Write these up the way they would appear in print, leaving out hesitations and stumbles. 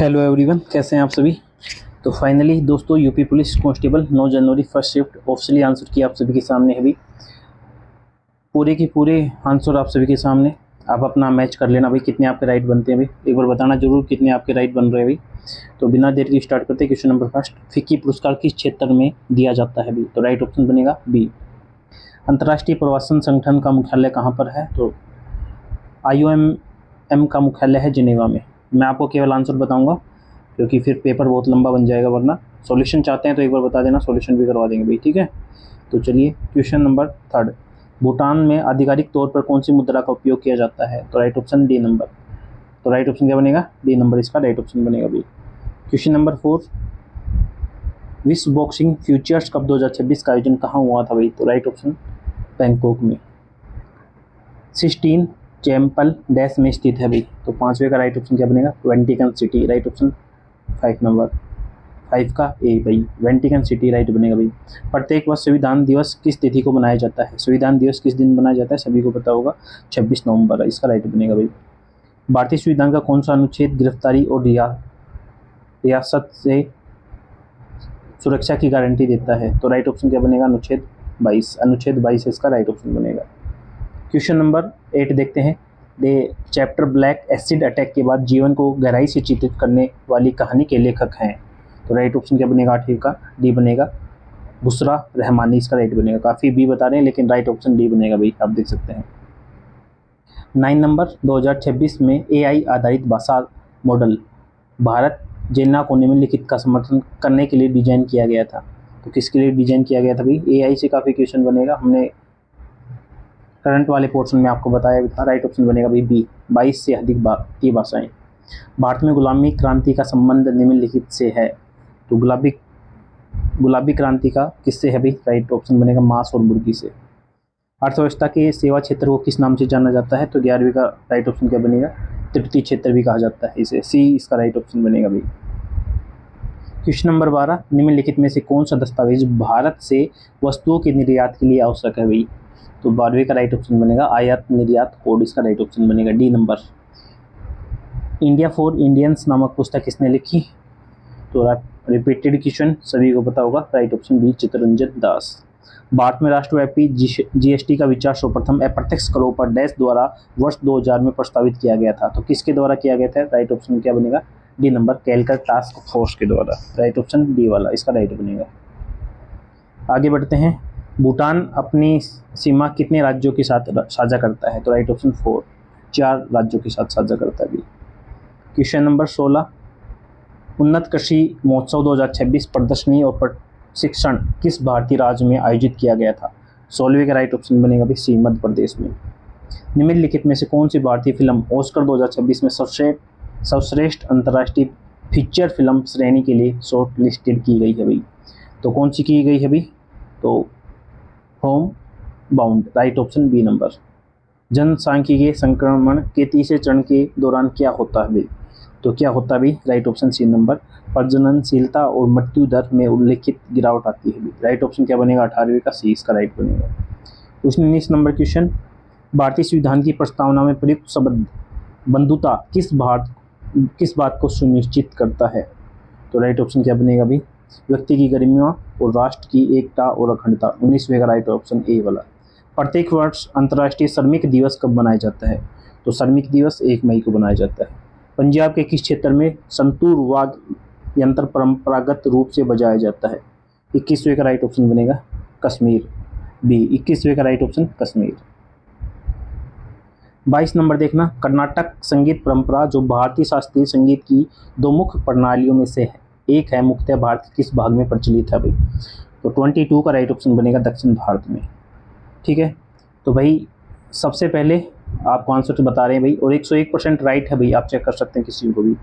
Hello everyone, कैसे हैं आप सभी। तो फाइनली दोस्तों यूपी पुलिस कांस्टेबल 9 जनवरी फर्स्ट शिफ्ट ऑफिशियली आंसर की आप सभी के सामने है भाई। पूरे के पूरे आंसर आप सभी के सामने। आप अपना मैच कर लेना भाई, कितने आपके राइट बनते हैं भाई। एक बार बताना जरूर कितने आपके राइट बन रहे हैं भाई। तो बिना देर के स्टार्ट करते हैं। क्वेश्चन नंबर फर्स्ट, फिक्की पुरस्कार किस क्षेत्र में दिया जाता है भाई। तो राइट ऑप्शन बनेगा बी। अंतर्राष्ट्रीय प्रवासन संगठन का मुख्यालय कहाँ पर है। तो IOM का मुख्यालय है जिनेवा में। मैं आपको केवल आंसर बताऊंगा क्योंकि फिर पेपर बहुत लंबा बन जाएगा, वरना सॉल्यूशन चाहते हैं तो एक बार बता देना, सॉल्यूशन भी करवा देंगे भाई, ठीक है। तो चलिए क्वेश्चन नंबर थर्ड, भूटान में आधिकारिक तौर पर कौन सी मुद्रा का उपयोग किया जाता है। तो राइट ऑप्शन डी नंबर। तो राइट ऑप्शन क्या बनेगा, डी नंबर इसका राइट ऑप्शन बनेगा भाई। क्वेश्चन नंबर 4, विश्व बॉक्सिंग फ्यूचर्स कप 2026 का आयोजन कहाँ हुआ था भाई। तो राइट ऑप्शन बैंकॉक में। 16 चैम्पल डैश में स्थित है भाई। तो पांचवे का राइट ऑप्शन क्या बनेगा, वेंटिकन सिटी। राइट ऑप्शन 5 नंबर 5 का ए भाई, वेंटिकन सिटी राइट बनेगा भाई। प्रत्येक वर्ष संविधान दिवस किस तिथि को मनाया जाता है। संविधान दिवस किस दिन मनाया जाता है, सभी को पता होगा, 26 नवंबर। इसका राइट बनेगा भाई। भारतीय संविधान का कौन सा अनुच्छेद गिरफ्तारी और रियासत से सुरक्षा की गारंटी देता है। तो राइट ऑप्शन क्या बनेगा, अनुच्छेद 22। अनुच्छेद 22 इसका राइट ऑप्शन बनेगा। क्वेश्चन नंबर 8 देखते हैं। The chapter black acid attack के बाद जीवन को गहराई से चित्रित करने वाली कहानी के लेखक हैं। तो राइट ऑप्शन क्या बनेगा, 8 का डी बनेगा, बुशरा रहमानी इसका राइट बनेगा। काफ़ी बी बता रहे हैं लेकिन राइट ऑप्शन डी बनेगा भाई, आप देख सकते हैं। 9 नंबर 2026 में AI आधारित भाषा मॉडल भारत जेना को निम्नलिखित का समर्थन करने के लिए डिजाइन किया गया था। तो किसके लिए डिजाइन किया गया था भाई, AI से काफ़ी क्वेश्चन बनेगा, हमने करंट वाले पोर्शन में आपको बताया भी था। राइट ऑप्शन बनेगा भाई बी, 22 से अधिक भारतीय भाषाएं। भारत में गुलामी क्रांति का संबंध निम्नलिखित से है। तो गुलाबी क्रांति का किससे है भाई, राइट ऑप्शन बनेगा मांस और मुर्गी से। अर्थव्यवस्था के सेवा क्षेत्र को किस नाम से जाना जाता है। तो 11वीं का राइट ऑप्शन क्या बनेगा, तृतीय क्षेत्र भी कहा जाता है इसे, सी इसका राइट ऑप्शन बनेगा भाई। क्वेश्चन नंबर 12, निम्नलिखित में से कौन सा दस्तावेज भारत से वस्तुओं के निर्यात के लिए आवश्यक है भाई। तो 12वीं का राइट ऑप्शन बनेगा आयात निर्यात कोड, इसका राइट ऑप्शन बनेगा D number. India for Indians नामक पुस्तक किसने लिखी। तो रिपीटेड क्वेश्चन सभी को पता होगा, right option B Chittaranjan Das. Bharat में राष्ट्रव्यापी GST का विचार सर्वप्रथम अप्रत्यक्ष करों पर डैश द्वारा वर्ष 2000 में प्रस्तावित किया गया था। तो किसके द्वारा किया गया था, राइट ऑप्शन क्या बनेगा, D number, Calicut task force के द्वारा। राइट ऑप्शन डी वाला इसका राइट बनेगा। आगे बढ़ते हैं। भूटान अपनी सीमा कितने राज्यों के साथ साझा करता है। तो राइट ऑप्शन 4, 4 राज्यों के साथ साझा करता है भी। क्वेश्चन नंबर 16, उन्नत कृषि महोत्सव 2026 प्रदर्शनी और प्रशिक्षण किस भारतीय राज्य में आयोजित किया गया था। 16वीं का राइट ऑप्शन बनेगा भी सी, मध्य प्रदेश में। निम्नलिखित में से कौन सी भारतीय फिल्म ऑस्कर 2026 में सर्वश्रेष्ठ अंतर्राष्ट्रीय फीचर फिल्म श्रेणी के लिए शॉर्ट लिस्टेड की गई है भाई। तो कौन सी की गई है भाई, तो home bound, right option B number. जनसांख्यिकीय संक्रमण के तीसरे चरण के दौरान क्या होता है भाई। तो क्या होता है भाई, राइट ऑप्शन सी नंबर, प्रजननशीलता और मृत्यु दर में उल्लेखित गिरावट आती है भाई। राइट ऑप्शन क्या बनेगा, 18वीं का सी इसका राइट बनेगा। 19 नंबर क्वेश्चन, भारतीय संविधान की प्रस्तावना में प्रयुक्त शब्द बंधुता किस बात को सुनिश्चित करता है। तो राइट ऑप्शन क्या बनेगा भाई, व्यक्ति की गरिमा और राष्ट्र की एकता और अखंडता। 19वें का राइट ऑप्शन ए वाला। प्रत्येक वर्ष अंतर्राष्ट्रीय श्रमिक दिवस कब मनाया जाता है। तो श्रमिक दिवस 1 मई को मनाया जाता है। पंजाब के किस क्षेत्र में संतूर वाद्य यंत्र परंपरागत रूप से बजाया जाता है। 21वें का राइट ऑप्शन बनेगा कश्मीर, बी 21वें का राइट ऑप्शन कश्मीर। 22 नंबर देखना, कर्नाटक संगीत परंपरा जो भारतीय शास्त्रीय संगीत की 2 मुख्य प्रणालियों में से एक है, मुख्यतः भारत के किस भाग में प्रचलित है भाई। तो 22 का राइट ऑप्शन बनेगा दक्षिण भारत में, ठीक है। तो भाई सबसे पहले आपको आंसर तो बता रहे हैं भाई, और 101% राइट है भाई, आप चेक कर सकते हैं किसी को भी।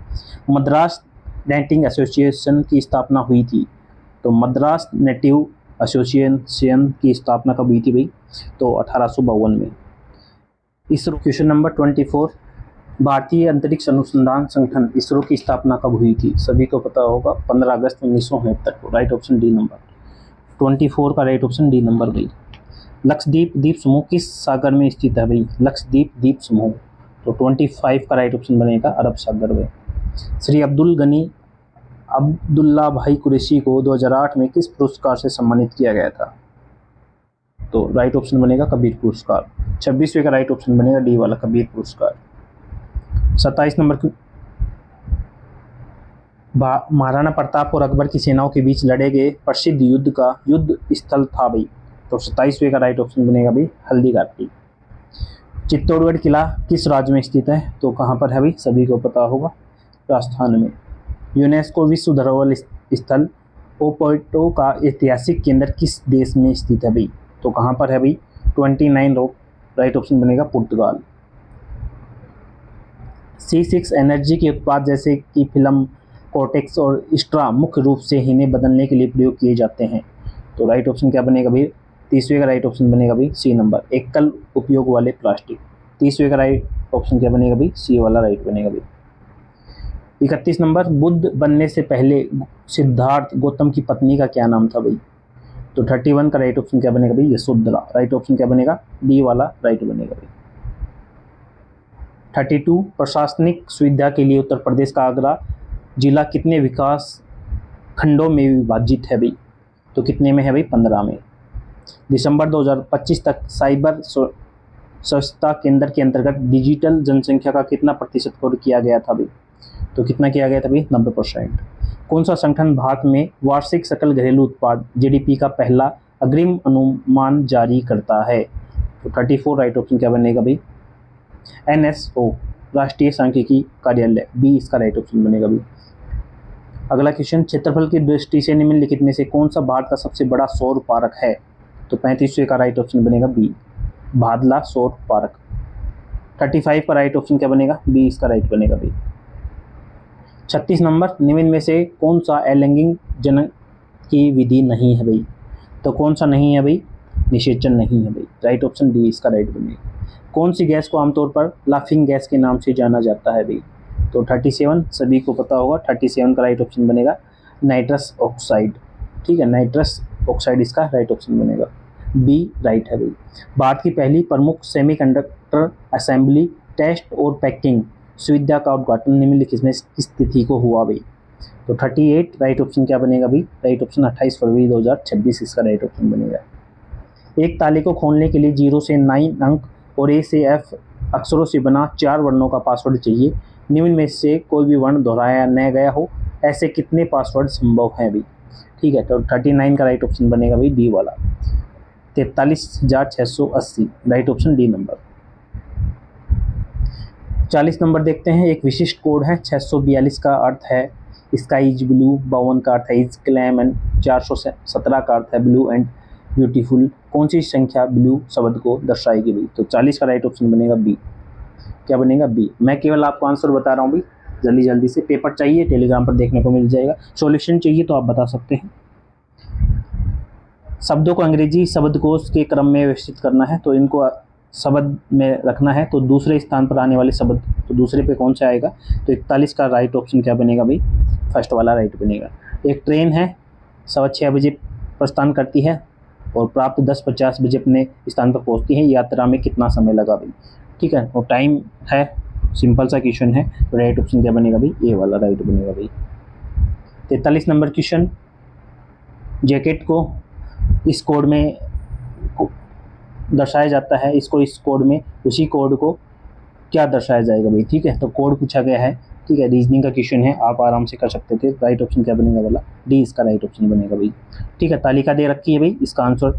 मद्रास डेंटिंग एसोसिएशन की स्थापना हुई थी। तो मद्रास नेटिव एसोसिएशन की स्थापना कब हुई थी भाई, तो 1852 में। इसरो क्वेश्चन नंबर 24, भारतीय अंतरिक्ष अनुसंधान संगठन इसरो की स्थापना कब हुई थी। सभी को पता होगा 15 अगस्त 1969 को। राइट ऑप्शन डी नंबर, 24 का राइट ऑप्शन डी नंबर भाई। लक्षद्वीप द्वीप समूह किस सागर में स्थित है भाई, लक्षद्वीप द्वीप समूह। तो 25 का राइट ऑप्शन बनेगा अरब सागर में। श्री अब्दुल गनी अब्दुल्ला भाई कुरैशी को 2008 में किस पुरस्कार से सम्मानित किया गया था? तो राइट ऑप्शन बनेगा कबीर पुरस्कार। 26वें का राइट ऑप्शन बनेगा डी वाला कबीर पुरस्कार। 27 नंबर की महाराणा प्रताप और अकबर की सेनाओं के बीच लड़े गए प्रसिद्ध युद्ध का युद्ध स्थल था भाई? तो 27वें का राइट ऑप्शन बनेगा भाई हल्दी घाटी। चित्तौड़गढ़ किला किस राज्य में स्थित है? तो कहाँ पर है भाई? सभी को पता होगा, राजस्थान में। यूनेस्को विश्व धरोहर स्थल ओपोटो का ऐतिहासिक केंद्र किस देश में स्थित है भाई? तो कहाँ पर है भाई? 29 राइट ऑप्शन बनेगा पुर्तगाल। C6 एनर्जी के उत्पाद जैसे कि फिल्म, कोटेक्स और स्ट्रा मुख्य रूप से इन्हें बदलने के लिए प्रयोग किए जाते हैं। तो राइट ऑप्शन क्या बनेगा भाई? 30वें का राइट ऑप्शन बनेगा भाई सी नंबर, एकल उपयोग वाले प्लास्टिक। 30वें का राइट ऑप्शन क्या बनेगा भाई? सी वाला राइट बनेगा भाई। 31 नंबर, बुद्ध बनने से पहले सिद्धार्थ गौतम की पत्नी का क्या नाम था भाई? तो 31 का राइट ऑप्शन क्या बनेगा भाई? यशोधरा। राइट ऑप्शन क्या बनेगा? डी वाला राइट बनेगा भाई। 32, प्रशासनिक सुविधा के लिए उत्तर प्रदेश का आगरा जिला कितने विकास खंडों में विभाजित है भाई? तो कितने में है भाई? 15 में। दिसंबर 2025 तक साइबर स्वच्छता केंद्र के अंतर्गत डिजिटल जनसंख्या का कितना प्रतिशत कवर किया गया था भाई? तो कितना किया गया था भाई? 90%। कौन सा संगठन भारत में वार्षिक सकल घरेलू उत्पाद GDP का पहला अग्रिम अनुमान जारी करता है? तो 34 राइट ऑप्शन क्या बनेगा भाई? NSO, राष्ट्रीय सांख्यिकी कार्यालय। बी इसका राइट ऑप्शन बनेगा भाई। अगला क्वेश्चन, क्षेत्रफल की दृष्टि से निम्नलिखित में से कौन सा भारत का सबसे बड़ा सौर पार्क है? तो 35वें का राइट ऑप्शन बनेगा बी, भादला सौर पार्क। 35 का राइट ऑप्शन क्या बनेगा? बी इसका राइट बनेगा भाई। 36 नंबर, निम्न में से कौन सा अलैंगिक जनन की विधि नहीं है भाई? तो कौन सा नहीं है भाई? निषेचन नहीं है भाई। राइट ऑप्शन डी इसका राइट बनेगा। कौन सी गैस को आमतौर पर लाफिंग गैस के नाम से जाना जाता है भाई? तो 37 सभी को पता होगा। 37 का राइट ऑप्शन बनेगा नाइट्रस ऑक्साइड। ठीक है, नाइट्रस ऑक्साइड इसका राइट ऑप्शन बनेगा। बी राइट है भाई। भारत की पहली प्रमुख सेमीकंडक्टर असेंबली, टेस्ट और पैकिंग सुविधा का उद्घाटन निम्नलिखित में किस तिथि को हुआ भाई? तो 38 राइट ऑप्शन क्या बनेगा भाई? राइट ऑप्शन 28 फरवरी 2026 इसका राइट ऑप्शन बनेगा। एक ताले को खोलने के लिए 0 से 9 अंक और A से F अक्षरों से बना 4 वर्णों का पासवर्ड चाहिए। निम्न में से कोई भी वर्ण दोहराया न गया हो, ऐसे कितने पासवर्ड संभव हैं भाई? ठीक है, तो 39 का राइट ऑप्शन बनेगा भाई डी वाला, 43,680। Right option D number. 40 number देखते हैं। एक विशिष्ट कोड है 642 का अर्थ है स्काई ब्लू, 52 का अर्थ है इज क्लैम एंड 417 का अर्थ है ब्लू एंड ब्यूटीफुल। कौन सी संख्या ब्लू शब्द को दर्शाएगी भाई? तो 40 का राइट ऑप्शन बनेगा बी। क्या बनेगा? बी। मैं केवल आपको आंसर बता रहा हूँ भाई, जल्दी जल्दी से। पेपर चाहिए टेलीग्राम पर देखने को मिल जाएगा, सॉल्यूशन चाहिए तो आप बता सकते हैं। शब्दों को अंग्रेजी शब्दकोश के क्रम में व्यवस्थित करना है, तो इनको शब्द में रखना है। तो दूसरे स्थान पर आने वाले शब्द, तो दूसरे पे कौन सा आएगा? तो 41 का राइट ऑप्शन क्या बनेगा भाई? फर्स्ट वाला राइट बनेगा। एक ट्रेन है 6:15 बजे प्रस्थान करती है और प्राप्त 10:50 बजे अपने स्थान पर पहुंचती है। यात्रा में कितना समय लगा भाई? ठीक है, और टाइम है, सिंपल सा क्वेश्चन है। तो राइट ऑप्शन क्या बनेगा भाई? ए वाला राइट बनेगा भाई। 43 नंबर क्वेश्चन, जैकेट को इस कोड में दर्शाया जाता है, इसको इस कोड में, उसी कोड को क्या दर्शाया जाएगा भाई? ठीक है, तो कोड पूछा गया है। ठीक है, रीजनिंग का क्वेश्चन है, आप आराम से कर सकते थे। राइट ऑप्शन क्या बनेगा वाला? डी इसका राइट ऑप्शन बनेगा भाई। ठीक है, तालिका दे रखी है भाई, इसका आंसर।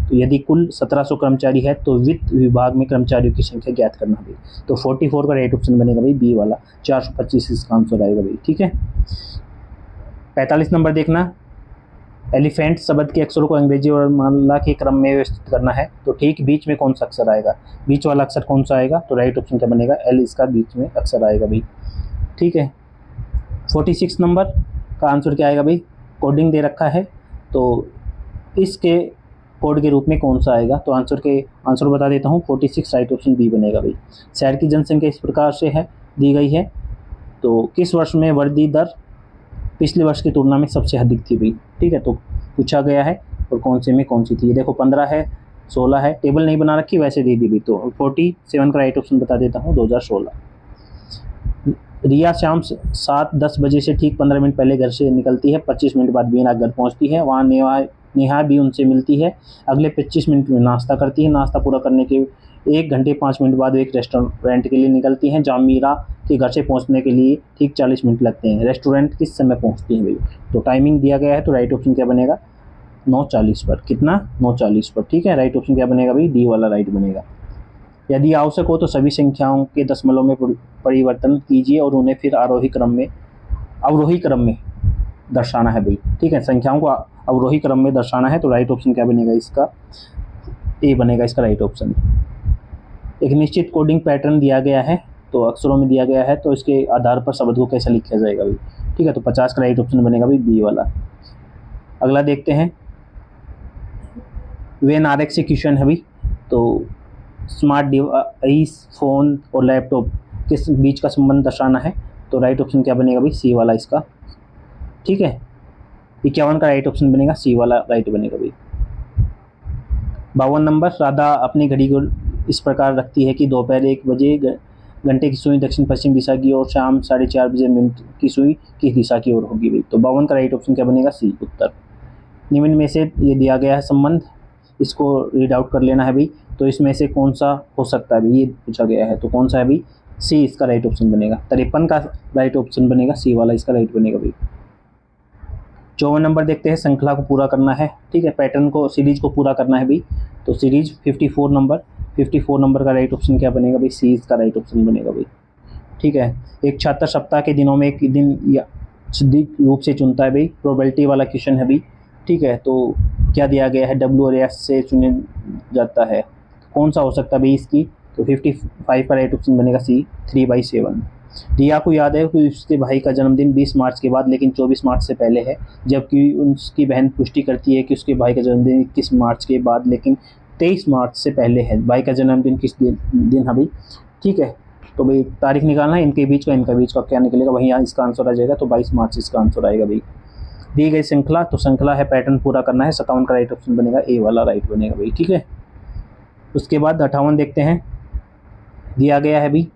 तो यदि कुल 1700 कर्मचारी है तो वित्त विभाग में कर्मचारियों की संख्या ज्ञात करना भाई। तो 44 का राइट ऑप्शन बनेगा भाई बी वाला, 425 इसका आंसर आएगा भाई। ठीक है, 45 नंबर देखना, एलिफेंट शब्द के अक्षरों को अंग्रेजी वर्णमाला के क्रम में व्यवस्थित करना है, तो ठीक बीच में कौन सा अक्षर आएगा? बीच वाला अक्षर कौन सा आएगा? तो राइट ऑप्शन क्या बनेगा? एल इसका बीच में अक्षर आएगा भाई। ठीक है, 46 नंबर का आंसर क्या आएगा भाई? कोडिंग दे रखा है, तो इसके कोड के रूप में कौन सा आएगा? तो आंसर बता देता हूँ। 46 राइट ऑप्शन बी बनेगा भाई। शहर की जनसंख्या इस प्रकार से है, दी गई है। तो किस वर्ष में वृद्धि दर पिछले वर्ष की तुलना में सबसे अधिक थी भाई? ठीक है, तो पूछा गया है और कौन से में कौन सी थी। ये देखो 15 है, 16 है, टेबल नहीं बना रखी, वैसे दे दी भाई। तो 47 का राइट ऑप्शन बता देता हूँ 2016। रिया शाम 7:10 बजे से ठीक 15 मिनट पहले घर से निकलती है। 25 मिनट बाद बीना घर पहुंचती है। वहाँ नेहा भी उनसे मिलती है। अगले 25 मिनट में नाश्ता करती है। नाश्ता पूरा करने के 1 घंटे 5 मिनट बाद एक रेस्टोरेंट के लिए निकलती हैं, जहाँ मीरा के घर से पहुंचने के लिए ठीक 40 मिनट लगते हैं। रेस्टोरेंट किस समय पहुंचती है भाई? तो टाइमिंग दिया गया है, तो राइट ऑप्शन क्या बनेगा? 9:40 पर। कितना? 9:40 पर। ठीक है, राइट ऑप्शन क्या बनेगा भाई? डी वाला राइट बनेगा। यदि आवश्यक हो तो सभी संख्याओं के दशमलव में परिवर्तन कीजिए और उन्हें फिर अवरोही क्रम में दर्शाना है भाई। ठीक है, संख्याओं को अवरोही क्रम में दर्शाना है, तो राइट ऑप्शन क्या बनेगा इसका? ए बनेगा इसका राइट ऑप्शन। एक निश्चित कोडिंग पैटर्न दिया गया है, तो अक्षरों में दिया गया है, तो इसके आधार पर शब्द को कैसे लिखा जाएगा भाई? ठीक है, तो 50 का राइट ऑप्शन बनेगा भाई बी वाला। अगला देखते हैं, वेन आर एक्स क्वेश्चन है भाई। तो स्मार्ट डिवाइस, फ़ोन और लैपटॉप के बीच का संबंध दर्शाना है, तो राइट ऑप्शन क्या बनेगा भाई? सी वाला इसका। ठीक है, 51 का राइट ऑप्शन बनेगा सी वाला राइट बनेगा भाई। 52 नंबर, राधा अपनी घड़ी को इस प्रकार रखती है कि दोपहर 1 बजे घंटे की सुई दक्षिण पश्चिम दिशा की और शाम 4:30 बजे मिनट की सुई किस दिशा की ओर होगी भाई? तो 52 का राइट ऑप्शन क्या बनेगा? सी उत्तर। निम्न में से ये दिया गया है संबंध, इसको रीड आउट कर लेना है भाई। तो इसमें से कौन सा हो सकता है भाई, ये पूछा गया है, तो कौन सा है भाई? सी इसका राइट ऑप्शन बनेगा। 53 का राइट ऑप्शन बनेगा सी वाला इसका राइट बनेगा भाई। 54 नंबर देखते हैं, श्रृंखला को पूरा करना है। ठीक है, पैटर्न को, सीरीज को पूरा करना है भाई। तो सीरीज 54 नंबर का राइट ऑप्शन क्या बनेगा भाई? सी इसका राइट ऑप्शन बनेगा भाई। ठीक है, एक छात्र सप्ताह के दिनों में एक दिन या सिद्धिक रूप से चुनता है भाई। प्रोबेबिलिटी वाला क्वेश्चन है भाई। ठीक है, तो क्या दिया गया है? डब्ल्यू और एस से चुने जाता है, कौन सा हो सकता है भाई इसकी? तो 55 का राइट ऑप्शन बनेगा सी 3/7। रिया को याद है कि उसके भाई का जन्मदिन 20 मार्च के बाद लेकिन 24 मार्च से पहले है, जबकि उसकी बहन पुष्टि करती है कि उसके भाई का जन्मदिन 21 मार्च के बाद लेकिन 23 मार्च से पहले है। भाई का जन्मदिन किस दिन है भाई? ठीक है, तो भाई तारीख निकालना है, इनके बीच का क्या निकलेगा भाई? यहाँ इसका आंसर आ जाएगा, तो 22 मार्च इसका आंसर आएगा भाई। दी गई श्रृंखला, तो श्रृंखला है पैटर्न पूरा करना है। 57 का राइट ऑप्शन बनेगा ए वाला राइट बनेगा भाई। ठीक है, उसके बाद 58 देखते हैं, दिया गया है भाई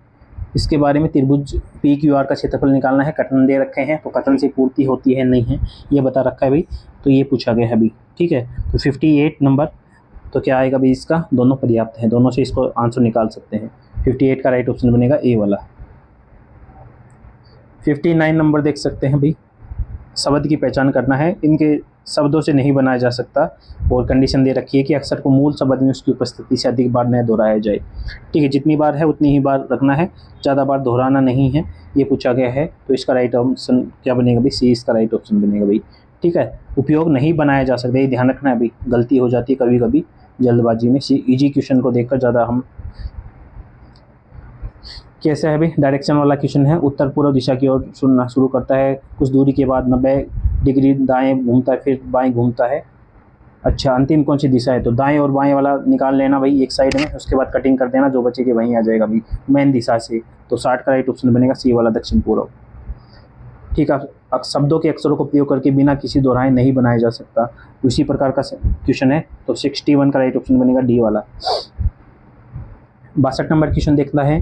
इसके बारे में, त्रिभुज पी क्यू आर का क्षेत्रफल निकालना है। कथन दे रखे हैं, तो कथन से पूर्ति होती है नहीं है ये बता रखा है भाई, तो ये पूछा गया है भाई। ठीक है, तो 58 नंबर, तो क्या आएगा भाई इसका? दोनों पर्याप्त हैं, दोनों से इसको आंसर निकाल सकते हैं। 58 का राइट ऑप्शन बनेगा ए वाला। 59 नंबर देख सकते हैं भाई, शब्द की पहचान करना है, इनके शब्दों से नहीं बनाया जा सकता, और कंडीशन दे रखी है कि अक्षर को मूल शब्द में उसकी उपस्थिति से अधिक बार न दोहराया जाए। ठीक है, जितनी बार है उतनी ही बार रखना है, ज़्यादा बार दोहराना नहीं है, ये पूछा गया है। तो इसका राइट ऑप्शन क्या बनेगा भाई? सी इसका राइट ऑप्शन बनेगा भाई। ठीक है, उपयोग नहीं बनाया जा सकता, ये ध्यान रखना है भाई, गलती हो जाती है कभी कभी जल्दबाजी में। ईजी क्वेश्चन को देखकर ज़्यादा हम, कैसे है भाई? डायरेक्शन वाला क्वेश्चन है, उत्तर पूर्व दिशा की ओर सुनना शुरू करता है, कुछ दूरी के बाद 90 डिग्री दाएं घूमता है, फिर बाएं घूमता है। अच्छा, अंतिम कौन सी दिशा है? तो दाएं और बाएं वाला निकाल लेना भाई एक साइड में, उसके बाद कटिंग कर देना, जो बचे के वहीं आ जाएगा भाई मेन दिशा से। तो 60 का राइट ऑप्शन बनेगा सी वाला दक्षिण पूर्व। ठीक है, शब्दों के अक्षरों को प्रयोग करके बिना किसी दोहराए नहीं बनाया जा सकता, उसी प्रकार का क्वेश्चन है, तो 61 का राइट ऑप्शन बनेगा डी वाला। 62 नंबर क्वेश्चन देखना है,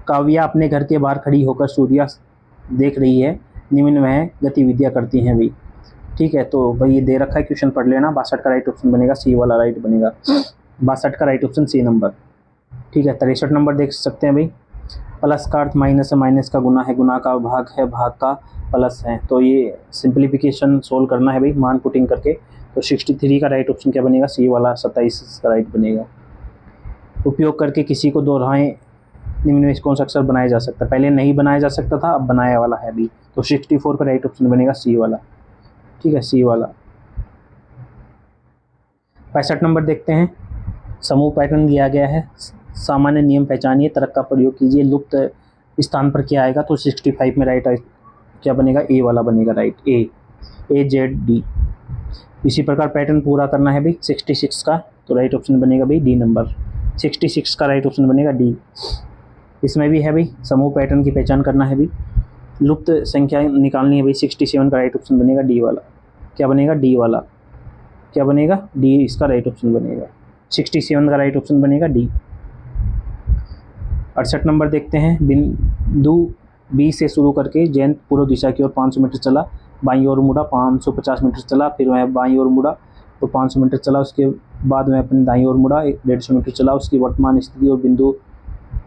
काव्या अपने घर के बाहर खड़ी होकर सूर्यास्त देख रही है, निम्न में गतिविधियाँ करती हैं भाई। ठीक है, तो भाई ये दे रखा है, क्वेश्चन पढ़ लेना। 62 का राइट ऑप्शन बनेगा सी वाला राइट बनेगा। 62 का राइट ऑप्शन सी नंबर। ठीक है, 63 नंबर देख सकते हैं भाई, प्लस का अर्थ माइनस है, माइनस का गुना है, गुना का भाग है, भाग का प्लस है, तो ये सिंप्लीफिकेशन सोल्व करना है भाई मान पुटिंग करके। तो 63 का राइट ऑप्शन क्या बनेगा? सी वाला। 27 का राइट बनेगा। उपयोग करके किसी को दोहराएं, निम्न में कौन सा अक्षर बनाया जा सकता है? पहले नहीं बनाया जा सकता था, अब बनाया वाला है अभी, तो 64 का राइट ऑप्शन बनेगा सी वाला। ठीक है, सी वाला। 65 नंबर देखते हैं, समूह पैटर्न दिया गया है, सामान्य नियम पहचानिए, तर्क का प्रयोग कीजिए, लुप्त स्थान पर क्या आएगा? तो 65 में राइट क्या बनेगा? ए वाला बनेगा राइट, ए जेड डी। इसी प्रकार पैटर्न पूरा करना है भाई 66 का, तो राइट ऑप्शन बनेगा भाई डी नंबर। 66 का राइट ऑप्शन बनेगा डी। इसमें भी है भाई समूह पैटर्न की पहचान करना है भाई, लुप्त संख्या निकालनी है भाई। 67 का राइट ऑप्शन बनेगा डी वाला। क्या बनेगा? डी वाला। क्या बनेगा? डी इसका राइट ऑप्शन बनेगा। 67 का राइट ऑप्शन बनेगा डी। 68 नंबर देखते हैं, बिंदु बी से शुरू करके जयंत पूर्व दिशा की ओर 500 मीटर चला, बाईं ओर मुड़ा, 550 मीटर चला, फिर वह बाईं ओर मुड़ा तो 500 मीटर चला, उसके बाद वह अपनी दाईं ओर मुड़ा, 150 मीटर चला। उसकी वर्तमान स्थिति और बिंदु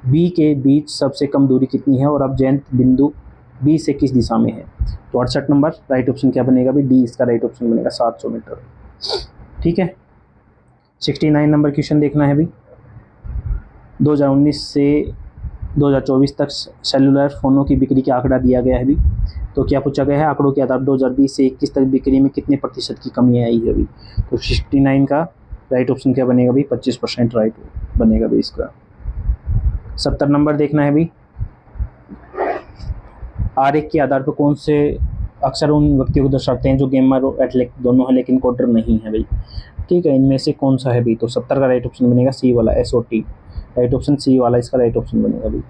बी के बीच सबसे कम दूरी कितनी है और अब जयंत बिंदु बी से किस दिशा में है। तो 68 नंबर राइट ऑप्शन क्या बनेगा भाई, डी इसका राइट ऑप्शन बनेगा, 700 मीटर। ठीक है। 69 नंबर क्वेश्चन देखना है भाई। 2019 से 2024 तक सेलुलर फ़ोनों की बिक्री का आंकड़ा दिया गया है अभी। तो क्या पूछा गया है, आंकड़ों के आधार 2020 से 21 तक बिक्री में कितने प्रतिशत की कमी आई है अभी। तो 69 का राइट ऑप्शन क्या बनेगा भाई, 25% राइट बनेगा भाई इसका। 70 नंबर देखना है भाई। आरेख के आधार पर कौन से अक्सर उन व्यक्तियों को दर्शाते हैं जो गेमर और एथलीट दोनों हैं लेकिन कोडर नहीं है भाई। ठीक है, इनमें से कौन सा है भाई। तो 70 का राइट ऑप्शन बनेगा सी वाला, SOT राइट ऑप्शन, सी वाला इसका राइट ऑप्शन बनेगा भाई।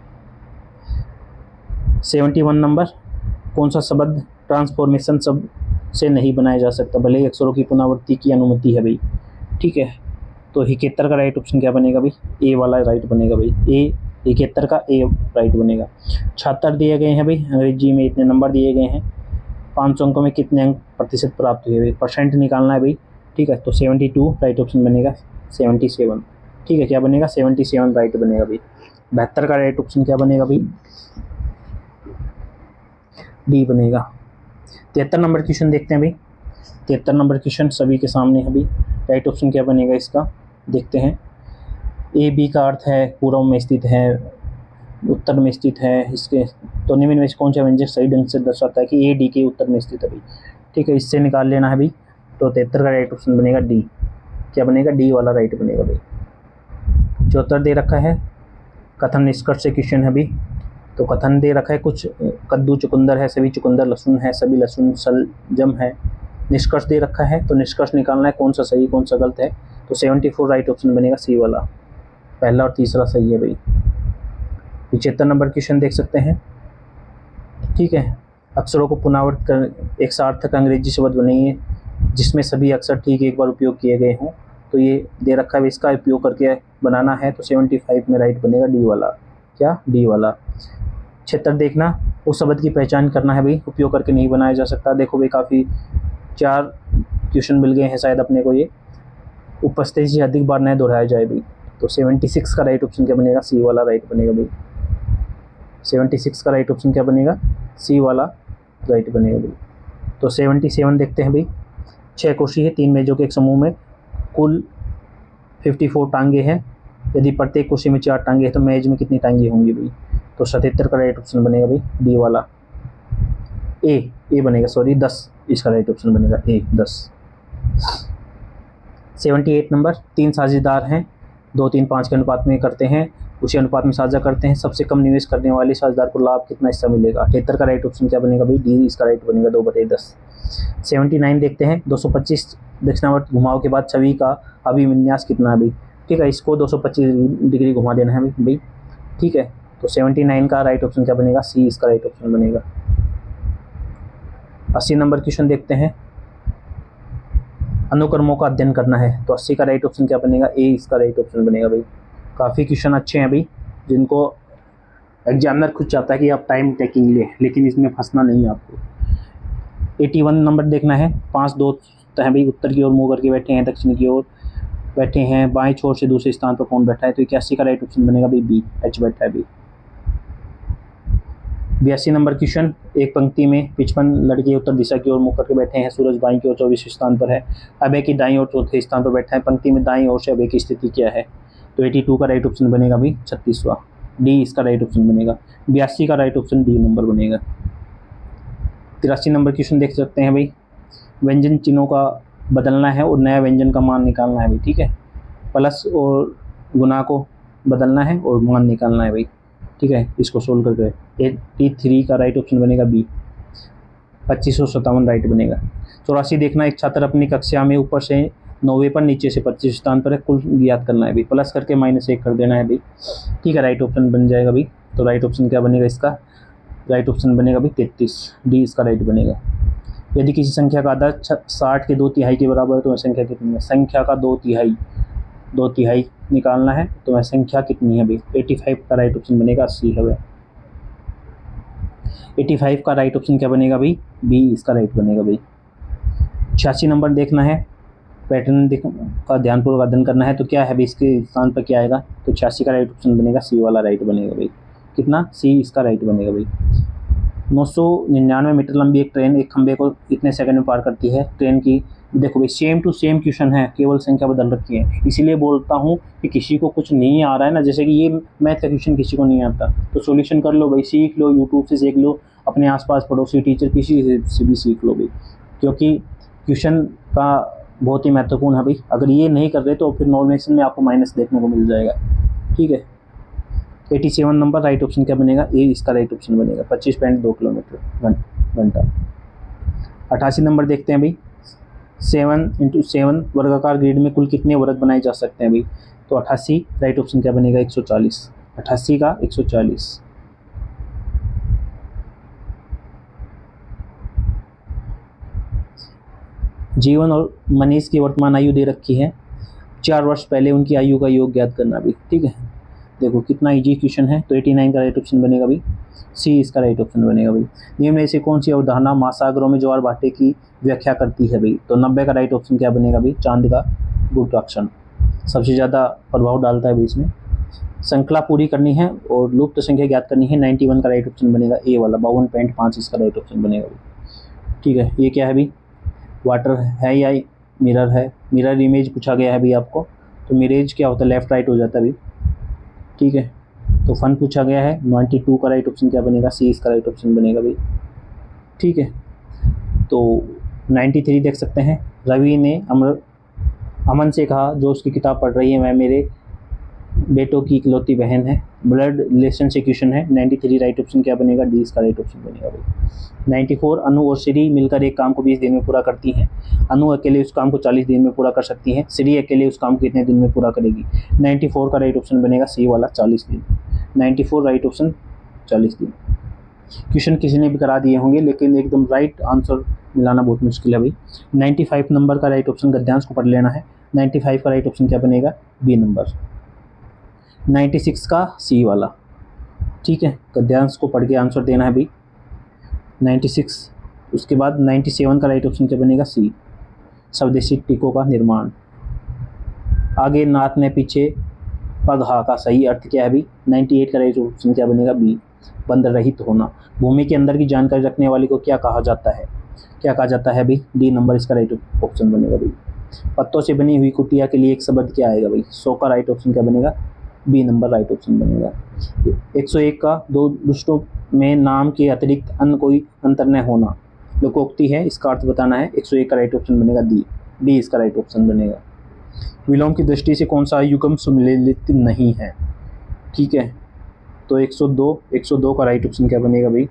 71 नंबर, कौन सा शब्द ट्रांसफॉर्मेशन शब्द से नहीं बनाया जा सकता भले ही अक्षरों की पुनरावृत्ति की अनुमति है भाई। ठीक है, तो 71 का राइट ऑप्शन क्या बनेगा भाई, ए वाला राइट बनेगा भाई, ए 71 का ए राइट बनेगा। 76 दिए गए हैं भाई, अंग्रेजी में इतने नंबर दिए गए हैं, 500 अंकों में कितने अंक प्रतिशत प्राप्त हुए भाई, परसेंट निकालना है भाई। ठीक है, तो 72 राइट ऑप्शन बनेगा, 77। ठीक है, क्या बनेगा, 77 राइट बनेगा भाई। 72 का राइट ऑप्शन क्या बनेगा भाई, डी बनेगा। 73 नंबर क्वेश्चन देखते हैं भाई। 73 नंबर क्वेश्चन सभी के सामने है भाई। राइट ऑप्शन क्या बनेगा इसका, देखते हैं। ए बी का अर्थ है पूर्व में स्थित है, उत्तर में स्थित है, इसके तो निम्न में से कौन सा व्यंजक सही ढंग से दर्शाता है कि ए डी के उत्तर में स्थित है भाई। ठीक है, इससे निकाल लेना है भाई। तो 73 का राइट ऑप्शन बनेगा डी, क्या बनेगा, डी वाला राइट बनेगा भाई। 74 दे रखा है, कथन निष्कर्ष से क्वेश्चन है भाई। तो कथन दे रखा है, कुछ कद्दू चुकंदर है, सभी चुकंदर लहसुन है, सभी लहसुन सलजम है। निष्कर्ष दे रखा है, तो निष्कर्ष निकालना है कौन सा सही कौन सा गलत है। तो 74 राइट ऑप्शन बनेगा सी वाला, पहला और तीसरा सही है भाई। 75 नंबर क्वेश्चन देख सकते हैं। ठीक है, अक्षरों को पुनरावृत कर एक सार्थक अंग्रेजी शब्द बनाइए जिसमें सभी अक्षर ठीक एक बार उपयोग किए गए हों। तो ये दे रखा है, इसका उपयोग करके बनाना है। तो 75 में राइट बनेगा डी वाला, क्या, डी वाला। 76 देखना, उस शब्द की पहचान करना है भाई, उपयोग करके नहीं बनाया जा सकता। देखो भाई, काफ़ी 4 क्वेश्चन मिल गए हैं शायद अपने को। ये उपस्थिति से अधिक बार न दोहराया जाए भाई। तो 76 का राइट ऑप्शन क्या बनेगा, सी वाला राइट बनेगा भाई। 76 का राइट ऑप्शन क्या बनेगा, सी वाला राइट बनेगा भाई। तो 77 देखते हैं भाई। 6 कुर्सी है, 3 मेज़ों के एक समूह में कुल 54 टांगे हैं। यदि प्रत्येक कुर्सी में 4 टांगे हैं तो मेज में कितनी टांगे होंगी भाई। तो 77 का राइट ऑप्शन बनेगा भाई डी वाला, ए बनेगा, सॉरी 10 इसका राइट ऑप्शन बनेगा, ए 10। 78 नंबर, 3 साझेदार हैं, 2 3 5 के अनुपात में करते हैं, उसी अनुपात में साझा करते हैं, सबसे कम निवेश करने वाले साझेदार को लाभ कितना हिस्सा मिलेगा। 78 का राइट ऑप्शन क्या बनेगा भाई, डी इसका राइट बनेगा, 2/10। 79 देखते हैं, 225 दक्षिणावर्त घुमाव के बाद छवि का अभिविन्यास कितना है भाई। ठीक है, इसको 225 डिग्री घुमा देना है भाई। ठीक है, तो 79 का राइट ऑप्शन क्या बनेगा, सी इसका राइट ऑप्शन बनेगा। 80 नंबर क्वेश्चन देखते हैं, अनुक्रमों का अध्ययन करना है। तो 80 का राइट ऑप्शन क्या बनेगा, ए इसका राइट ऑप्शन बनेगा भाई। काफ़ी क्वेश्चन अच्छे हैं भाई, जिनको एग्जामिनर खुद चाहता है कि आप टाइम टेकिंग ले, लेकिन इसमें फंसना नहीं है आपको। 81 नंबर देखना है, 5 दोस्त हैं भाई, उत्तर की ओर मुँह करके बैठे हैं, दक्षिण की ओर बैठे हैं, बाएं छोर से दूसरे स्थान पर कौन बैठा है। तो 81 का राइट ऑप्शन बनेगा भाई बी, एच बैठा है भाई। 82 नंबर क्वेश्चन, एक पंक्ति में 55 लड़के उत्तर दिशा की ओर मुँह करके बैठे हैं, सूरज बाईं की ओर 24 स्थान पर है, अभय की दाईं ओर 4थे स्थान पर बैठा है, पंक्ति में दाईं ओर से अभय की स्थिति क्या है। तो 82 का राइट ऑप्शन बनेगा भाई 36वां, डी इसका राइट ऑप्शन बनेगा। 82 का राइट ऑप्शन डी नंबर बनेगा। 83 नंबर क्वेश्चन देख सकते हैं भाई, व्यंजन चिन्हों का बदलना है और नया व्यंजन का मान निकालना है भाई। ठीक है, प्लस और गुना को बदलना है और मान निकालना है भाई। ठीक है, इसको सोल्व करके 83 का राइट ऑप्शन बनेगा बी, 2557 राइट बनेगा। 84 देखना, एक छात्र अपनी कक्षा में ऊपर से 9वें पर नीचे से 25 स्थान पर है, कुल ज्ञात करना है भाई, प्लस करके -1 कर देना है भाई। ठीक है, राइट ऑप्शन बन जाएगा भाई। तो राइट ऑप्शन क्या बनेगा इसका, राइट ऑप्शन बनेगा भाई 33, डी इसका राइट बनेगा। यदि किसी संख्या का आधा 60 के 2/3 के बराबर है तो वह संख्या कितनी है। संख्या का 2/3 निकालना है तो वह संख्या कितनी है भाई, 85 का राइट ऑप्शन बनेगा सी है वह। 85 का राइट ऑप्शन क्या बनेगा भाई, बी इसका राइट बनेगा भाई। 86 नंबर देखना है, पैटर्न का ध्यानपूर्वक अध्ययन करना है। तो क्या है भाई, इसके स्थान पर क्या आएगा, तो 86 का राइट ऑप्शन बनेगा सी वाला राइट बनेगा भाई। कितना, सी इसका राइट बनेगा भाई। 999 मीटर लंबी एक ट्रेन एक खंबे को कितने सेकंड में पार करती है। ट्रेन की देखो भाई सेम टू सेम क्वेश्चन है, केवल संख्या बदल रखी है। इसीलिए बोलता हूँ कि किसी को कुछ नहीं आ रहा है ना, जैसे कि ये मैथ का क्वेश्चन किसी को नहीं आता तो सॉल्यूशन कर लो भाई, सीख लो, यूट्यूब से सीख लो, अपने आसपास पड़ोसी टीचर किसी से भी सीख लो भाई, क्योंकि क्वेश्चन का बहुत ही महत्वपूर्ण है भाई। अगर ये नहीं कर रहे तो फिर नॉर्मेशन में आपको माइनस देखने को मिल जाएगा। ठीक है, 87 नंबर राइट ऑप्शन क्या बनेगा, ए इसका राइट ऑप्शन बनेगा। 25.2 किलोमीटर घंटा। 88 नंबर देखते हैं भाई, 7 × 7 वर्गाकार ग्रिड में कुल कितने वर्ग बनाए जा सकते हैं भाई, तो 88 राइट ऑप्शन क्या बनेगा, 140। 88 का 140। जीवन और मनीष की वर्तमान आयु दे रखी है, 4 वर्ष पहले उनकी आयु का योग ज्ञात करना भी। ठीक है, देखो कितना इजी क्वेश्चन है। तो 89 का राइट ऑप्शन बनेगा भाई, सी इसका राइट ऑप्शन बनेगा भाई। निम्न में से कौन सी अवधारणा महासागरों में ज्वार भाटे की व्याख्या करती है भाई, तो 90 का राइट ऑप्शन क्या बनेगा भाई, चांद का गुरुत्वाकर्षण सबसे ज़्यादा प्रभाव डालता है भाई इसमें। श्रृंखला पूरी करनी है और लुप्त संख्या ज्ञात करनी है, 91 का राइट ऑप्शन बनेगा ए वाला, 52.5 इसका राइट ऑप्शन बनेगा भाई। ठीक है, ये क्या है भाई, वाटर है या मिरर है, मिरर इमेज पूछा गया है भाई आपको। तो मिरेज क्या होता है, लेफ्ट राइट हो जाता है भाई। ठीक है, तो फन पूछा गया है, 92 का राइट ऑप्शन क्या बनेगा, सी इसका राइट ऑप्शन बनेगा भाई। ठीक है, तो 93 देख सकते हैं, रवि ने अमन से कहा जो उसकी किताब पढ़ रही है वह मेरे बेटों की इकलौती बहन है। ब्लड रिलेशन से क्वेश्चन है, 93 राइट ऑप्शन क्या बनेगा, डी इसका राइट ऑप्शन बनेगा भाई। 94 अनु और श्री मिलकर एक काम को 20 दिन में पूरा करती हैं। अनु अकेले उस काम को 40 दिन में पूरा कर सकती हैं, श्री अकेले उस काम को कितने दिन में पूरा करेगी। 94 का राइट ऑप्शन बनेगा सी वाला, 40 दिन। 94 राइट ऑप्शन 40 दिन। क्वेश्चन किसी ने भी करा दिए होंगे लेकिन एकदम राइट आंसर मिलाना बहुत मुश्किल है भाई। 95 नंबर का राइट ऑप्शन गद्यांश को पढ़ लेना है। 95 का राइट ऑप्शन क्या बनेगा, बी नंबर। 96 का सी वाला। ठीक है, गद्यांश को पढ़ के आंसर देना है भाई 96। उसके बाद 97 का राइट ऑप्शन क्या बनेगा, सी स्वदेशी टीकों का निर्माण। आगे नाथ ने पीछे पग हा का सही अर्थ क्या है भाई, 98 का राइट ऑप्शन क्या बनेगा, बी बंद रहित होना। भूमि के अंदर की जानकारी रखने वाले को क्या कहा जाता है, क्या कहा जाता है भाई, डी नंबर इसका राइट ऑप्शन बनेगा भाई। पत्तों से बनी हुई कुटिया के लिए एक शब्द क्या आएगा भाई, 100 का राइट ऑप्शन क्या बनेगा, बी नंबर राइट ऑप्शन बनेगा। 101 का दो दुष्टों में नाम के अतिरिक्त अन्य कोई अंतर न होना लोकोक्ति है, इसका अर्थ बताना है। 101 का राइट ऑप्शन बनेगा डी इसका राइट ऑप्शन बनेगा। विलोम की दृष्टि से कौन सा युग्म सम्मिलित नहीं है। ठीक है, तो 102 का राइट ऑप्शन क्या बनेगा भाई,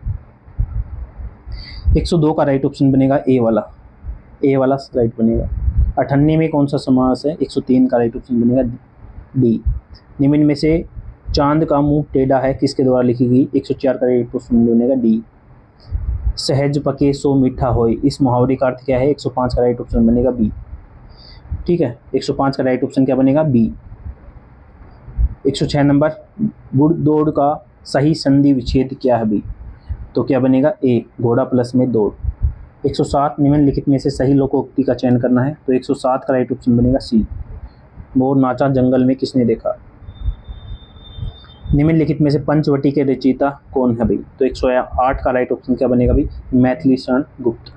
102 का राइट ऑप्शन बनेगा ए वाला राइट बनेगा। 98 में कौन सा समास है, 103 का राइट ऑप्शन बनेगा डी। निम्न में से चांद का मुंह टेढ़ा है किसके द्वारा लिखी गई, 104 का राइट ऑप्शन बनेगा डी। सहज पके सो मीठा होए, इस मुहावरे का अर्थ क्या है, 105 का राइट ऑप्शन बनेगा बी। ठीक है, 105 का राइट ऑप्शन क्या बनेगा, बी। 106 नंबर गुड़ दौड़ का सही संधि विच्छेद क्या है भाई, तो क्या बनेगा ए घोड़ा प्लस में दौड़। 107 निम्नलिखित में से सही लोकोक्ति का चयन करना है, तो 107 का राइट ऑप्शन बनेगा सी मोर नाचा जंगल में किसने देखा। निम्नलिखित में से पंचवटी के रचयिता कौन है भाई, तो 108 का राइट ऑप्शन क्या बनेगा भाई, मैथिली शरण गुप्त।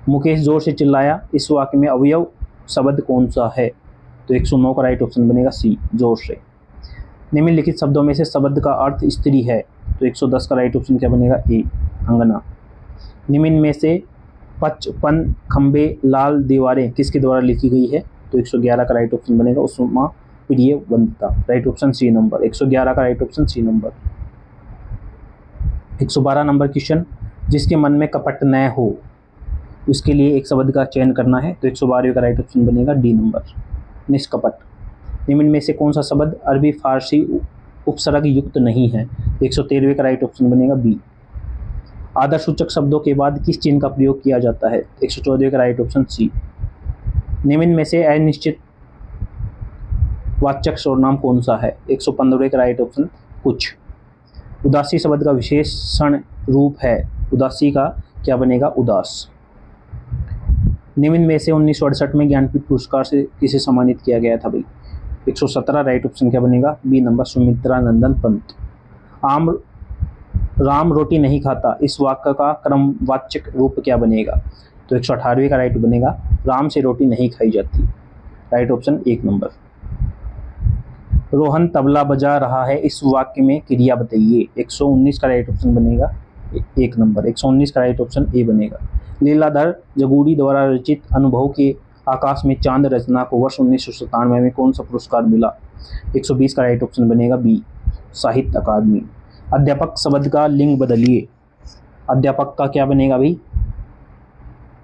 मुकेश जोर से चिल्लाया, इस वाक्य में अवयव शब्द कौन सा है, तो 109 का राइट ऑप्शन बनेगा सी जोर से। निम्नलिखित शब्दों में से शब्द का अर्थ स्त्री है, तो 110 का राइट ऑप्शन क्या बनेगा ए अंगना। निम्न में से 55 खंबे लाल दीवारें किसके द्वारा लिखी गई है, तो 111 का राइट ऑप्शन बनेगा उष्मा प्रिय Vandita, right option C number. 111 का right option C number. 112 number question, जिसके मन में कपट न हो उसके लिए एक शब्द का चयन करना है, तो 112 का राइट ऑप्शन बनेगा डी नंबर निष्कपट। निम्न में से कौन सा शब्द अरबी फारसी उपसर्ग युक्त नहीं है, 113 का राइट ऑप्शन बनेगा बी। आदर्शसूचक शब्दों के बाद किस चिन्ह का प्रयोग किया जाता है, 114 का राइट ऑप्शन सी। निम्न में से अनिश्चित वाचक सर्वनाम कौन सा है? 115 का राइट ऑप्शन कुछ। उदासी शब्द का विशेषण रूप है, उदासी का क्या बनेगा? उदास। निम्न में से 1968 में ज्ञानपीठ पुरस्कार से किसे सम्मानित किया गया था भाई? 117 राइट ऑप्शन क्या बनेगा? बी नंबर सुमित्रा नंदन पंत। राम रोटी नहीं खाता, इस वाक्य का क्रमवाचक रूप क्या बनेगा? तो 118 का राइट बनेगा राम से रोटी नहीं खाई जाती, right option 1 number. Rohan tabla बजा रहा है, इस वाक्य में क्रिया बताइए। 119 का राइट ऑप्शन बनेगा 1 नंबर। 119 का राइट ऑप्शन ए बनेगा। लीलाधर जगूड़ी द्वारा रचित अनुभव के आकाश में चांद रचना को वर्ष 1997 में कौन सा पुरस्कार मिला? 120 का राइट ऑप्शन बनेगा बी साहित्य अकादमी। अध्यापक शब्द का लिंग बदलिए। अध्यापक का क्या बनेगा भाई?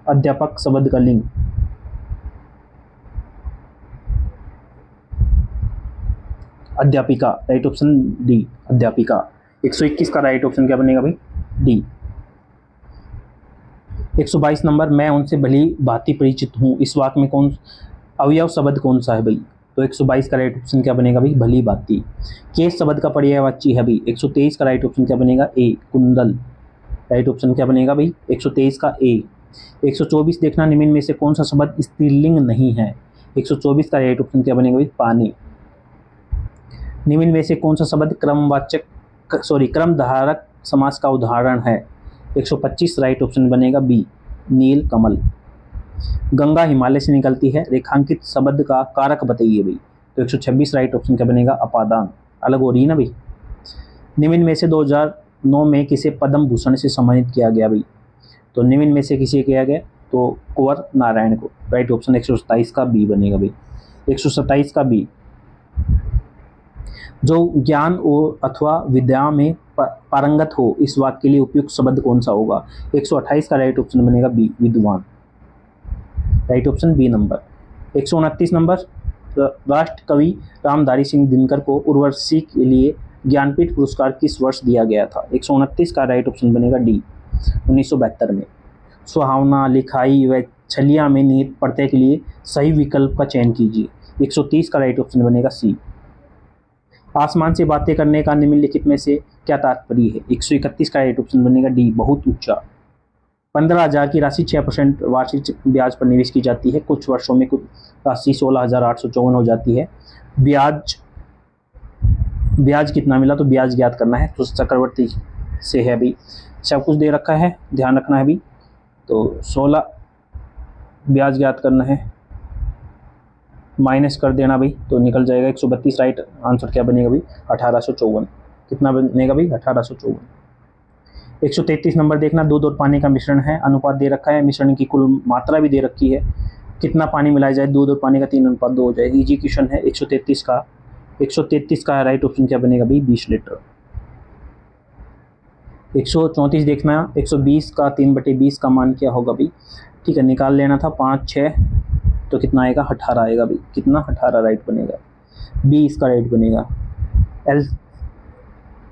अध्यापक शब्द का लिंग अध्यापिका, राइट ऑप्शन डी अध्यापिका। 121 का राइट ऑप्शन क्या बनेगा भाई? डी। 122 नंबर, मैं उनसे भली भांति परिचित हूँ, इस वाक्य में कौन अवयव शब्द कौन सा है भाई? तो 122 का राइट ऑप्शन क्या बनेगा भाई? भली भांति। केस शब्द का पर्यायवाची है भाई। 123 का राइट ऑप्शन क्या बनेगा? ए कुंडल, राइट ऑप्शन क्या बनेगा भाई? 123 का ए। 124 देखना, निम्न में से कौन सा शब्द स्त्रीलिंग नहीं है? 124 का राइट ऑप्शन क्या बनेगा भाई? पानी। निम्न में से कौन सा शब्द क्रमधारक समास का उदाहरण है? 125 राइट ऑप्शन बनेगा बी नील कमल। गंगा हिमालय से निकलती है, रेखांकित शब्द का कारक बताइए भाई। तो 126 राइट ऑप्शन क्या बनेगा? अपादान, अलग हो रही है ना भाई। निम्न में से 2009 में किसे पद्म भूषण से सम्मानित किया गया भाई? तो निम्न में से किसे किया गया? तो कुंवर नारायण को, राइट ऑप्शन 127 का बी बनेगा भाई। 127 का बी। जो ज्ञान और अथवा विद्या में पारंगत हो, इस वाक्य के लिए उपयुक्त शब्द कौन सा होगा? 128 का राइट ऑप्शन बनेगा बी विद्वान, right option B number. 129 number, राष्ट्र कवि रामधारी सिंह दिनकर को उर्वशी के लिए ज्ञानपीठ पुरस्कार किस वर्ष दिया गया था? 129 का राइट ऑप्शन बनेगा डी 1972 में। सुहावना, लिखाई व छलिया में निहित प्रत्यय के लिए सही विकल्प का चयन कीजिए। 130 का राइट ऑप्शन बनेगा सी। आसमान से बातें करने का निम्नलिखित में से क्या तात्पर्य है? 131 का राइट ऑप्शन बनेगा डी बहुत ऊंचा। 15,000 की राशि 6% वार्षिक ब्याज पर निवेश की जाती है, कुछ वर्षों में कुछ राशि 16,854 हो जाती है। ब्याज कितना मिला? तो ब्याज ज्ञात करना है, तो चक्रवर्ती से है भाई, सब कुछ दे रखा है, ध्यान रखना है भाई। तो 16 ब्याज ज्ञात करना है, माइनस कर देना भाई, तो निकल जाएगा 132। राइट आंसर क्या बनेगा भाई? 1854। कितना बनेगा भाई? 1854। 133 नंबर देखना, दूध और पानी का मिश्रण है, अनुपात दे रखा है, मिश्रण की कुल मात्रा भी दे रखी है, कितना पानी मिलाया जाए दूध और पानी का? 3:2 हो जाएगा। इजी क्वेश्चन है। 133 का राइट ऑप्शन क्या बनेगा भाई? 20 लीटर। 134 देखना, 120 का 3/20 का मान क्या होगा भाई? ठीक है, निकाल लेना था 5 6, तो कितना आएगा? 18 आएगा भाई। कितना? 18 राइट बनेगा, बी इसका राइट बनेगा।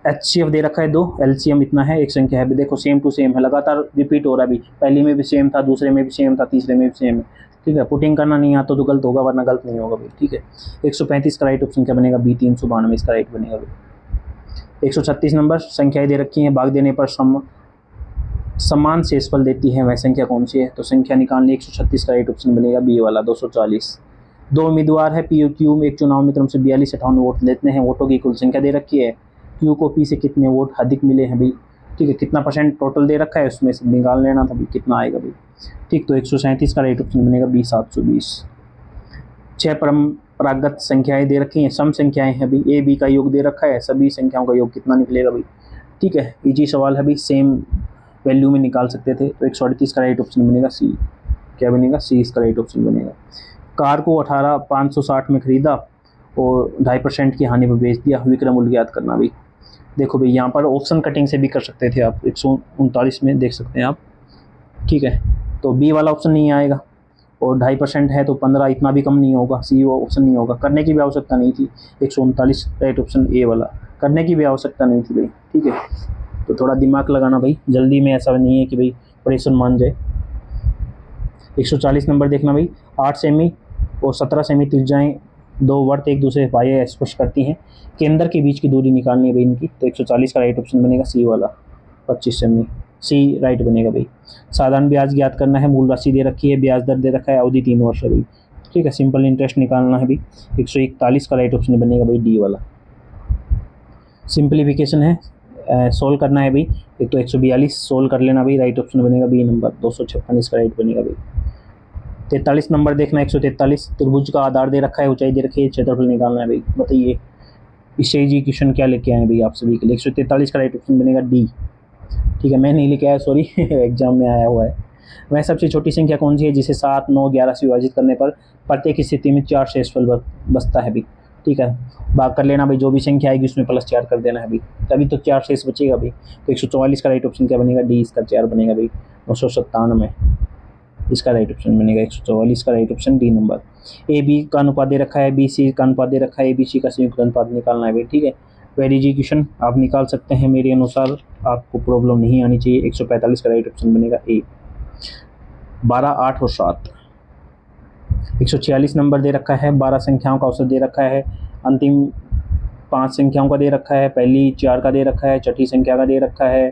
HCF दे रखा है 2, LCM इतना है, एक संख्या है, देखो सेम टू सेम है, लगातार रिपीट हो रहा है अभी, पहले में भी सेम था, दूसरे में भी सेम था, तीसरे में भी सेम है। ठीक है, पुटिंग करना नहीं आता तो गलत होगा, वरना गलत नहीं होगा भाई। ठीक है, 135 का राइट ऑप्शन क्या बनेगा? बी 392 इसका राइट बनेगा भाई। 136 नंबर, संख्याएं दे रखी हैं, भाग देने पर समान शेषफल देती है, वह संख्या कौन सी है? तो संख्या निकालने 136 का राइट ऑप्शन बनेगा बी वाला 240। 2 उम्मीदवार है, PQ में एक चुनाव में क्रम से 42-58 वोट देते हैं, वोटों की कुल संख्या दे रखी है, Q को P से कितने वोट अधिक मिले हैं भाई? ठीक है, कितना % टोटल दे रखा है, उसमें से निकाल लेना था भाई, कितना आएगा भाई। ठीक, तो 137 का राइट ऑप्शन बनेगा बी 720। 6 परम्परागत संख्याएं दे रखी हैं, सम संख्याएं हैं भाई, A B का योग दे रखा है, सभी संख्याओं का योग कितना निकलेगा भाई? ठीक है, इजी सवाल है भाई, सेम वैल्यू में निकाल सकते थे। तो 138 का राइट ऑप्शन बनेगा सी। क्या बनेगा? सी इसका राइट ऑप्शन बनेगा। कार को 18,560 में खरीदा और 2.5% की हानि पर बेच दिया, विक्रय मूल्य ज्ञात करना भाई। देखो भाई, यहाँ पर ऑप्शन कटिंग से भी कर सकते थे आप, 139 में देख सकते हैं आप। ठीक है, तो बी वाला ऑप्शन नहीं आएगा, और 2.5% है तो 15 इतना भी कम नहीं होगा, सी वो ऑप्शन नहीं होगा, करने की भी आवश्यकता नहीं थी। 139 राइट ऑप्शन ए वाला, करने की भी आवश्यकता नहीं थी भाई। ठीक है, तो थोड़ा दिमाग लगाना भाई, जल्दी में ऐसा नहीं है कि भाई ऑपरेशन मान जाए। 140 नंबर देखना भाई, 8 सेमी और 17 सेमी त्रिज्याएं दो वर्त एक दूसरे पाए स्पर्श करती हैं, केंद्र के बीच की दूरी निकालनी है भाई इनकी, तो 140 का राइट ऑप्शन बनेगा सी वाला, 25 से सी राइट बनेगा भाई। साधारण ब्याज ज्ञात करना है, मूल राशि दे रखी है, ब्याज दर दे रखा है, अवधि 3 वर्ष है भाई। ठीक है, सिंपल इंटरेस्ट निकालना है भाई, 141 का राइट ऑप्शन बनेगा भाई डी वाला। सिंप्लीफिकेशन है, सोल्व करना है भाई, एक तो 142 सोल्व कर लेना भाई, राइट ऑप्शन बनेगा बी नंबर, 256 इसका राइट बनेगा भाई। 43 नंबर देखना, 143 त्रिभुज का आधार दे रखा है, ऊंचाई दे रखी है, क्षेत्रफल निकालना है भाई। बताइए इससे एजुकेशन क्या लेके आए भाई आप सभी के लिए। 143 का राइट ऑप्शन बनेगा डी। ठीक है, मैं नहीं लेके आया, सॉरी एग्जाम में आया हुआ है। वह सबसे छोटी संख्या कौन सी है जिसे 7, 9, 11 से विभाजित करने पर प्रत्येक स्थिति में 4 शेषफल बचता है भाई। ठीक है, भाग कर लेना भाई, जो भी संख्या आएगी उसमें +4 कर देना है भाई, तभी तो 4 शेष बचेगा भाई। तो 144 का राइट ऑप्शन क्या बनेगा, डी इसका 4 बनेगा भाई। 997 इसका राइट ऑप्शन बनेगा 144 का right option D number. A B का अनुपात दे रखा है, बी सी का अनुपात दे रखा है, ए बी सी का संयुक्त अनुपात निकालना है भाई। ठीक है, वेरिफिकेशन आप निकाल सकते हैं, मेरे अनुसार आपको प्रॉब्लम नहीं आनी चाहिए। 145 का राइट ऑप्शन बनेगा ए। 12, 8 और 7। 146 नंबर दे रखा है, 12 संख्याओं का औसत दे रखा है, अंतिम 5 संख्याओं का दे रखा है, पहली 4 का दे रखा है, छठी संख्या का दे रखा है,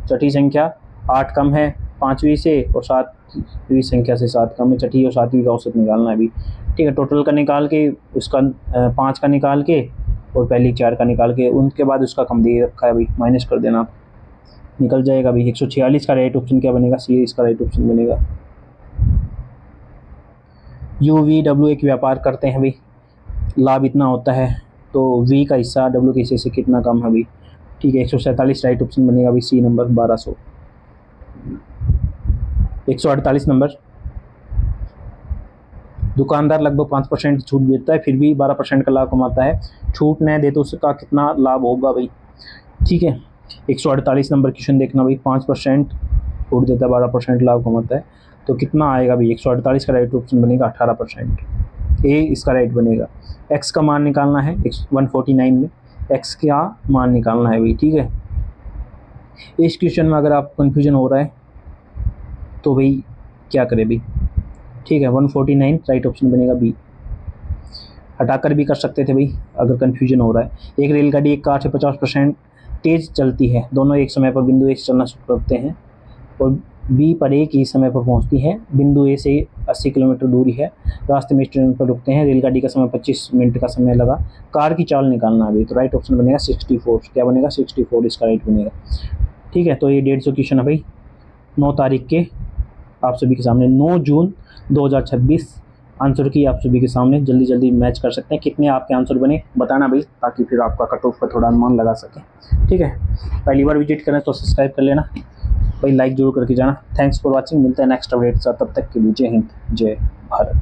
छठी संख्या 8 कम है 5वीं से और 7वीं संख्या से 7 कम है, छठी और 7वीं का औसत निकालना है अभी। ठीक है, टोटल का निकाल के उसका 5 का निकाल के और पहली 4 का निकाल के, उनके बाद उसका कम दे रखा है अभी, माइनस कर देना, निकल जाएगा अभी। 146 का राइट ऑप्शन क्या बनेगा, सी इसका राइट ऑप्शन बनेगा। UVW एक व्यापार करते हैं भाई, लाभ इतना होता है, तो वी का हिस्सा डब्ल्यू के हिस्से से कितना कम है भाई। ठीक है, 147 राइट ऑप्शन बनेगा भाई, सी नंबर 1200। 148 नंबर, दुकानदार लगभग 5% छूट देता है, फिर भी 12% का लाभ कमाता है, छूट न दे तो उसका कितना लाभ होगा भाई। ठीक है, 148 नंबर क्वेश्चन देखना भाई, 5% छूट देता है, 12% लाभ कमाता है, तो कितना आएगा भाई। 148 का राइट ऑप्शन बनेगा 18%, ए इसका राइट बनेगा। एक्स का मान निकालना है 149 में, एक्स का मान निकालना है भाई। ठीक है, इस क्वेश्चन में अगर आपको कन्फ्यूजन हो रहा है तो भाई क्या करें भाई। ठीक है, 149 राइट ऑप्शन बनेगा बी। हटाकर भी कर सकते थे भाई अगर कन्फ्यूजन हो रहा है। एक रेलगाड़ी एक कार से 50% तेज़ चलती है, दोनों एक समय पर बिंदु ए से चलना शुरू करते हैं और बी पर एक ही समय पर पहुंचती है। बिंदु ए से 80 किलोमीटर दूरी है, रास्ते में स्टेशन पर रुकते हैं, रेलगाड़ी का समय 25 मिनट का समय लगा, कार की चाल निकालना है तो राइट ऑप्शन बनेगा 64। क्या बनेगा, 64 इसका राइट बनेगा। ठीक है, तो ये 150 क्वेश्चन है भाई 9 तारीख के आप सभी के सामने, 9 जून 2026 आंसर की आप सभी के सामने। जल्दी जल्दी मैच कर सकते हैं, कितने आपके आंसर बने बताना भाई, ताकि फिर आपका कट ऑफ का थोड़ा अनुमान लगा सकें। ठीक है, पहली बार विजिट करें तो सब्सक्राइब कर लेना भाई, लाइक जरूर करके जाना। थैंक्स फॉर वॉचिंग, मिलते हैं नेक्स्ट अपडेट साथ, तब तक के लिए जय हिंद जय भारत।